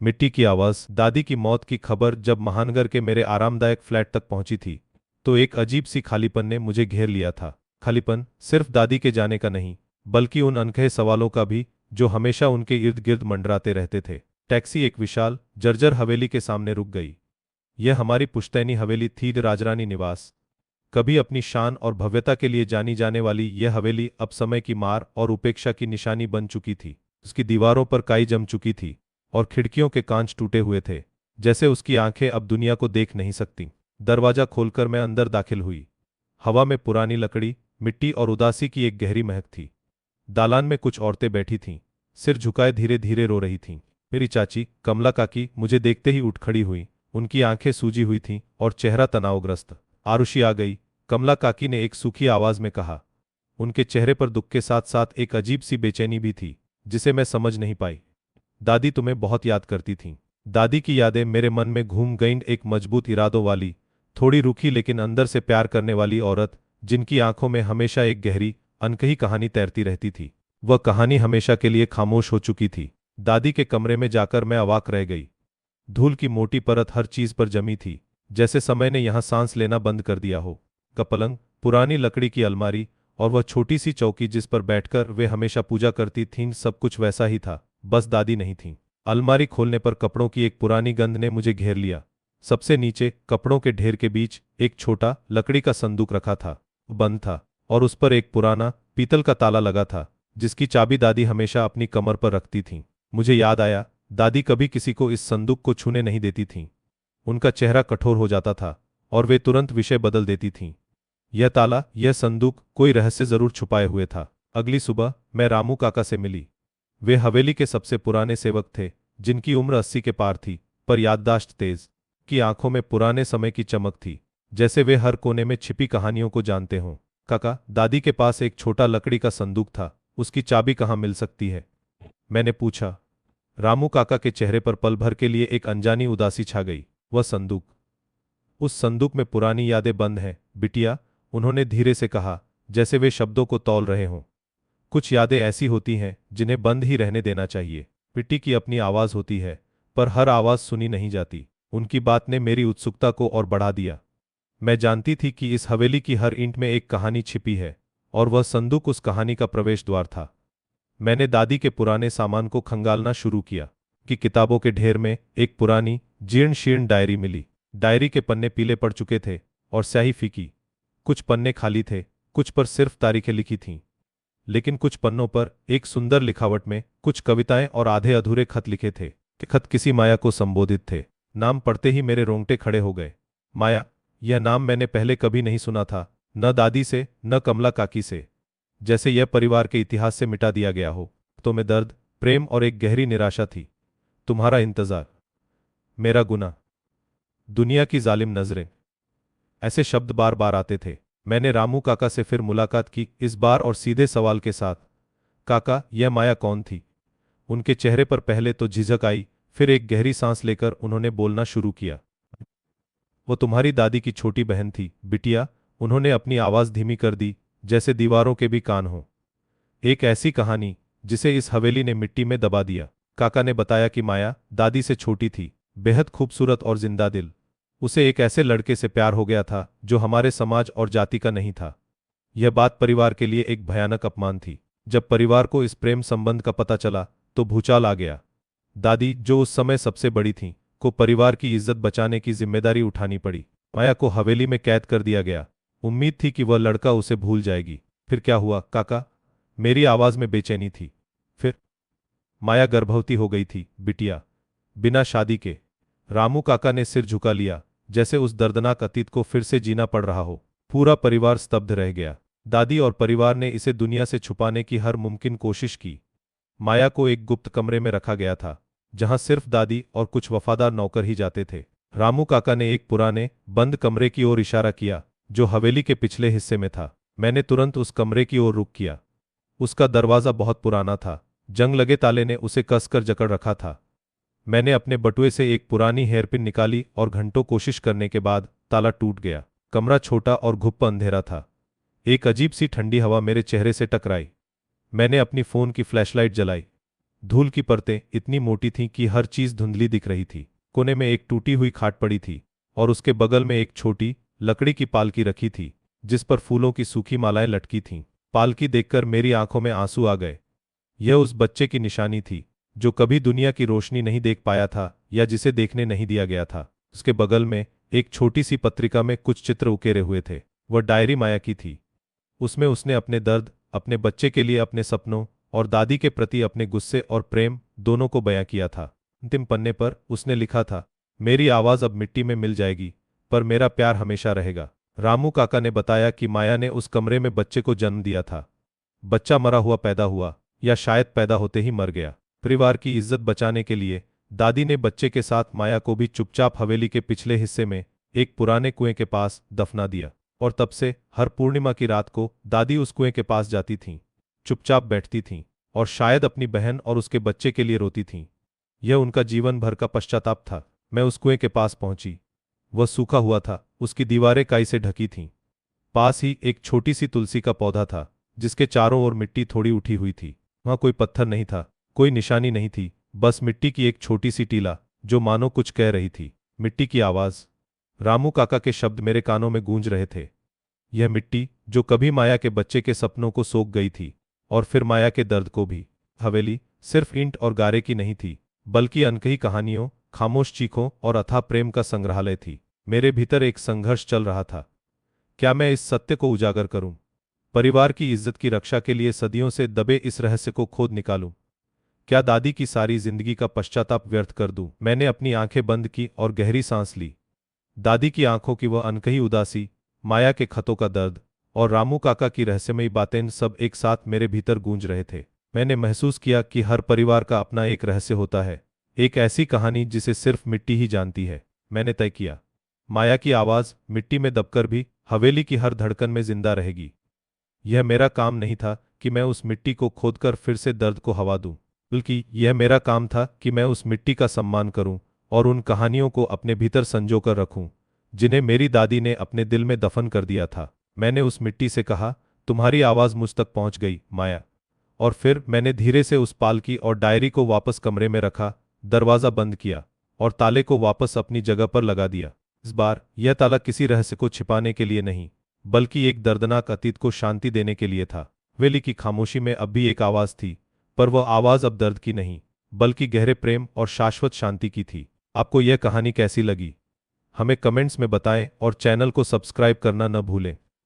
मिट्टी की आवाज़। दादी की मौत की खबर जब महानगर के मेरे आरामदायक फ्लैट तक पहुंची थी तो एक अजीब सी खालीपन ने मुझे घेर लिया था। खालीपन सिर्फ दादी के जाने का नहीं, बल्कि उन अनकहे सवालों का भी जो हमेशा उनके इर्द गिर्द मंडराते रहते थे। टैक्सी एक विशाल जर्जर हवेली के सामने रुक गई। यह हमारी पुश्तैनी हवेली थी, राजरानी निवास। कभी अपनी शान और भव्यता के लिए जानी जाने वाली यह हवेली अब समय की मार और उपेक्षा की निशानी बन चुकी थी। उसकी दीवारों पर काई जम चुकी थी और खिड़कियों के कांच टूटे हुए थे, जैसे उसकी आंखें अब दुनिया को देख नहीं सकती। दरवाजा खोलकर मैं अंदर दाखिल हुई। हवा में पुरानी लकड़ी, मिट्टी और उदासी की एक गहरी महक थी। दालान में कुछ औरतें बैठी थीं, सिर झुकाए धीरे धीरे रो रही थीं। मेरी चाची कमला काकी मुझे देखते ही उठ खड़ी हुई। उनकी आंखें सूजी हुई थीं और चेहरा तनावग्रस्त। आरुषि आ गई, कमला काकी ने एक सूखी आवाज में कहा। उनके चेहरे पर दुख के साथ साथ एक अजीब सी बेचैनी भी थी, जिसे मैं समझ नहीं पाई। दादी तुम्हें बहुत याद करती थीं। दादी की यादें मेरे मन में घूम गईं, एक मजबूत इरादों वाली, थोड़ी रूखी लेकिन अंदर से प्यार करने वाली औरत, जिनकी आंखों में हमेशा एक गहरी अनकही कहानी तैरती रहती थी। वह कहानी हमेशा के लिए खामोश हो चुकी थी। दादी के कमरे में जाकर मैं अवाक रह गई। धूल की मोटी परत हर चीज पर जमी थी, जैसे समय ने यहां सांस लेना बंद कर दिया हो। का पलंग, पुरानी लकड़ी की अलमारी और वह छोटी सी चौकी जिस पर बैठकर वे हमेशा पूजा करती थीं, सब कुछ वैसा ही था, बस दादी नहीं थीं। अलमारी खोलने पर कपड़ों की एक पुरानी गंध ने मुझे घेर लिया। सबसे नीचे कपड़ों के ढेर के बीच एक छोटा लकड़ी का संदूक रखा था। बंद था और उस पर एक पुराना पीतल का ताला लगा था, जिसकी चाबी दादी हमेशा अपनी कमर पर रखती थीं। मुझे याद आया, दादी कभी किसी को इस संदूक को छूने नहीं देती थीं। उनका चेहरा कठोर हो जाता था और वे तुरंत विषय बदल देती थीं। यह ताला, यह संदूक कोई रहस्य जरूर छुपाए हुए था। अगली सुबह मैं रामू काका से मिली। वे हवेली के सबसे पुराने सेवक थे, जिनकी उम्र 80 के पार थी, पर याददाश्त तेज। की आंखों में पुराने समय की चमक थी, जैसे वे हर कोने में छिपी कहानियों को जानते हों। काका, दादी के पास एक छोटा लकड़ी का संदूक था, उसकी चाबी कहाँ मिल सकती है? मैंने पूछा। रामू काका के चेहरे पर पल भर के लिए एक अनजानी उदासी छा गई। वह संदूक, उस संदूक में पुरानी यादें बंद हैं बिटिया, उन्होंने धीरे से कहा, जैसे वे शब्दों को तौल रहे हों। कुछ यादें ऐसी होती हैं जिन्हें बंद ही रहने देना चाहिए। पिट्टी की अपनी आवाज होती है, पर हर आवाज सुनी नहीं जाती। उनकी बात ने मेरी उत्सुकता को और बढ़ा दिया। मैं जानती थी कि इस हवेली की हर ईंट में एक कहानी छिपी है, और वह संदूक उस कहानी का प्रवेश द्वार था। मैंने दादी के पुराने सामान को खंगालना शुरू किया कि किताबों के ढेर में एक पुरानी जीर्ण शीर्ण डायरी मिली। डायरी के पन्ने पीले पड़ चुके थे और स्याही फीकी। कुछ पन्ने खाली थे, कुछ पर सिर्फ तारीखें लिखी थीं, लेकिन कुछ पन्नों पर एक सुंदर लिखावट में कुछ कविताएं और आधे अधूरे खत लिखे थे। खत किसी माया को संबोधित थे। नाम पढ़ते ही मेरे रोंगटे खड़े हो गए। माया, यह नाम मैंने पहले कभी नहीं सुना था, न दादी से न कमला काकी से। जैसे यह परिवार के इतिहास से मिटा दिया गया हो। तो में दर्द, प्रेम और एक गहरी निराशा थी। तुम्हारा इंतजार, मेरा गुनाह, दुनिया की जालिम नजरें, ऐसे शब्द बार बार आते थे। मैंने रामू काका से फिर मुलाकात की, इस बार और सीधे सवाल के साथ। काका, यह माया कौन थी? उनके चेहरे पर पहले तो झिझक आई, फिर एक गहरी सांस लेकर उन्होंने बोलना शुरू किया। वो तुम्हारी दादी की छोटी बहन थी बिटिया, उन्होंने अपनी आवाज धीमी कर दी, जैसे दीवारों के भी कान हों। एक ऐसी कहानी जिसे इस हवेली ने मिट्टी में दबा दिया। काका ने बताया कि माया दादी से छोटी थी, बेहद खूबसूरत और जिंदा दिल। उसे एक ऐसे लड़के से प्यार हो गया था जो हमारे समाज और जाति का नहीं था। यह बात परिवार के लिए एक भयानक अपमान थी। जब परिवार को इस प्रेम संबंध का पता चला तो भूचाल आ गया। दादी, जो उस समय सबसे बड़ी थीं, को परिवार की इज्जत बचाने की जिम्मेदारी उठानी पड़ी। माया को हवेली में कैद कर दिया गया। उम्मीद थी कि वह लड़का उसे भूल जाएगी। फिर क्या हुआ काका? मेरी आवाज में बेचैनी थी। फिर माया गर्भवती हो गई थी बिटिया, बिना शादी के। रामू काका ने सिर झुका लिया, जैसे उस दर्दनाक अतीत को फिर से जीना पड़ रहा हो। पूरा परिवार स्तब्ध रह गया। दादी और परिवार ने इसे दुनिया से छुपाने की हर मुमकिन कोशिश की। माया को एक गुप्त कमरे में रखा गया था, जहां सिर्फ दादी और कुछ वफादार नौकर ही जाते थे। रामू काका ने एक पुराने बंद कमरे की ओर इशारा किया, जो हवेली के पिछले हिस्से में था। मैंने तुरंत उस कमरे की ओर रुख किया। उसका दरवाजा बहुत पुराना था, जंग लगे ताले ने उसे कसकर जकड़ रखा था। मैंने अपने बटुए से एक पुरानी हेयरपिन निकाली और घंटों कोशिश करने के बाद ताला टूट गया। कमरा छोटा और घुप्प अंधेरा था। एक अजीब सी ठंडी हवा मेरे चेहरे से टकराई। मैंने अपनी फोन की फ्लैशलाइट जलाई। धूल की परतें इतनी मोटी थीं कि हर चीज धुंधली दिख रही थी। कोने में एक टूटी हुई खाट पड़ी थी और उसके बगल में एक छोटी लकड़ी की पालकी रखी थी जिस पर फूलों की सूखी मालाएं लटकी थीं। पालकी देखकर मेरी आंखों में आंसू आ गए। यह उस बच्चे की निशानी थी जो कभी दुनिया की रोशनी नहीं देख पाया था या जिसे देखने नहीं दिया गया था। उसके बगल में एक छोटी सी पत्रिका में कुछ चित्र उकेरे हुए थे। वह डायरी माया की थी। उसमें उसने अपने दर्द, अपने बच्चे के लिए अपने सपनों और दादी के प्रति अपने गुस्से और प्रेम दोनों को बयां किया था। अंतिम पन्ने पर उसने लिखा था, मेरी आवाज अब मिट्टी में मिल जाएगी पर मेरा प्यार हमेशा रहेगा। रामू काका ने बताया कि माया ने उस कमरे में बच्चे को जन्म दिया था। बच्चा मरा हुआ पैदा हुआ या शायद पैदा होते ही मर गया। परिवार की इज्जत बचाने के लिए दादी ने बच्चे के साथ माया को भी चुपचाप हवेली के पिछले हिस्से में एक पुराने कुएं के पास दफना दिया। और तब से हर पूर्णिमा की रात को दादी उस कुएं के पास जाती थीं, चुपचाप बैठती थीं और शायद अपनी बहन और उसके बच्चे के लिए रोती थीं। यह उनका जीवन भर का पश्चाताप था। मैं उस कुएं के पास पहुंची। वह सूखा हुआ था, उसकी दीवारें काई से ढकी थीं। पास ही एक छोटी सी तुलसी का पौधा था जिसके चारों ओर मिट्टी थोड़ी उठी हुई थी। वहां कोई पत्थर नहीं था, कोई निशानी नहीं थी, बस मिट्टी की एक छोटी सी टीला जो मानो कुछ कह रही थी। मिट्टी की आवाज। रामू काका के शब्द मेरे कानों में गूंज रहे थे। यह मिट्टी जो कभी माया के बच्चे के सपनों को सोख गई थी और फिर माया के दर्द को भी। हवेली सिर्फ ईंट और गारे की नहीं थी बल्कि अनकही कहानियों, खामोश चीखों और अथाह प्रेम का संग्रहालय थी। मेरे भीतर एक संघर्ष चल रहा था। क्या मैं इस सत्य को उजागर करूं? परिवार की इज्जत की रक्षा के लिए सदियों से दबे इस रहस्य को खोद निकालूं? क्या दादी की सारी जिंदगी का पश्चाताप व्यर्थ कर दूं? मैंने अपनी आंखें बंद की और गहरी सांस ली। दादी की आंखों की वह अनकही उदासी, माया के खतों का दर्द और रामू काका की रहस्यमयी बातें सब एक साथ मेरे भीतर गूंज रहे थे। मैंने महसूस किया कि हर परिवार का अपना एक रहस्य होता है, एक ऐसी कहानी जिसे सिर्फ मिट्टी ही जानती है। मैंने तय किया, माया की आवाज मिट्टी में दबकर भी हवेली की हर धड़कन में जिंदा रहेगी। यह मेरा काम नहीं था कि मैं उस मिट्टी को खोदकर फिर से दर्द को हवा दूं, बल्कि यह मेरा काम था कि मैं उस मिट्टी का सम्मान करूं और उन कहानियों को अपने भीतर संजो कर रखूं जिन्हें मेरी दादी ने अपने दिल में दफन कर दिया था। मैंने उस मिट्टी से कहा, तुम्हारी आवाज मुझ तक पहुंच गई माया। और फिर मैंने धीरे से उस पालकी और डायरी को वापस कमरे में रखा, दरवाजा बंद किया और ताले को वापस अपनी जगह पर लगा दिया। इस बार यह ताला किसी रहस्य को छिपाने के लिए नहीं बल्कि एक दर्दनाक अतीत को शांति देने के लिए था। हवेली की खामोशी में अब भी एक आवाज थी, पर वह आवाज अब दर्द की नहीं बल्कि गहरे प्रेम और शाश्वत शांति की थी। आपको यह कहानी कैसी लगी हमें कमेंट्स में बताएं और चैनल को सब्सक्राइब करना न भूलें।